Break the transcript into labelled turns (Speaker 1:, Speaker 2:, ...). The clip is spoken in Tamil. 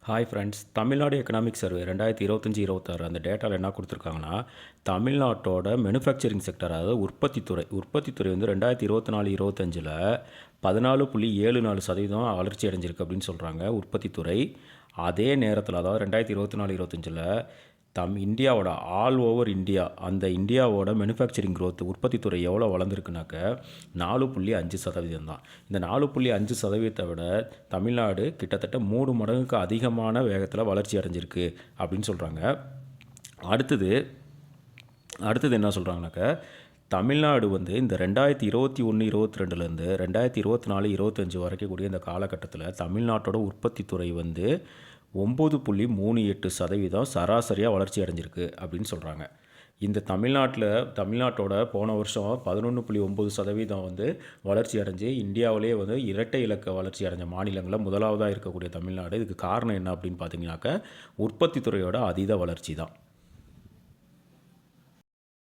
Speaker 1: Hi friends, Tamil Nadu economic survey 2025-26 அந்த டேட்டாவில் என்ன கொடுத்துருக்காங்கன்னா, தமிழ்நாட்டோட மேனுஃபேக்சரிங் செக்டர், அதாவது உற்பத்தித்துறை வந்து 2024-25 14.74% வளர்ச்சி அடைஞ்சிருக்கு அப்படின்னு சொல்கிறாங்க உற்பத்தித்துறை. அதே நேரத்தில், அதாவது 2024-25 இந்தியாவோட ஆல் ஓவர் இந்தியா, அந்த இந்தியாவோட மேனுஃபேக்சரிங் க்ரோத் உற்பத்தித்துறை எவ்வளோ வளர்ந்துருக்குனாக்க 4.5% தான். இந்த 4.5% விட தமிழ்நாடு கிட்டத்தட்ட 3 மடங்குக்கு அதிகமான வேகத்தில் வளர்ச்சி அடைஞ்சிருக்கு அப்படின்னு சொல்கிறாங்க. அடுத்தது என்ன சொல்கிறாங்கனாக்க, தமிழ்நாடு வந்து இந்த 2021-22 2024-25 வரைக்கும் கூடிய இந்த காலகட்டத்தில் தமிழ்நாட்டோட உற்பத்தித்துறை வந்து 9.38% சராசரியாக வளர்ச்சி அடைஞ்சிருக்கு அப்படின்னு சொல்கிறாங்க. இந்த தமிழ்நாட்டோட போன வருஷம் 11.9% வந்து வளர்ச்சி அடைஞ்சு இந்தியாவிலே வந்து இரட்டை இலக்க வளர்ச்சி அடைஞ்ச மாநிலங்களில் முதலாவதாக இருக்கக்கூடிய தமிழ்நாடு. இதுக்கு காரணம் என்ன அப்படின்னு பார்த்தீங்கன்னாக்க, உற்பத்தித்துறையோட அதீத வளர்ச்சி தான்.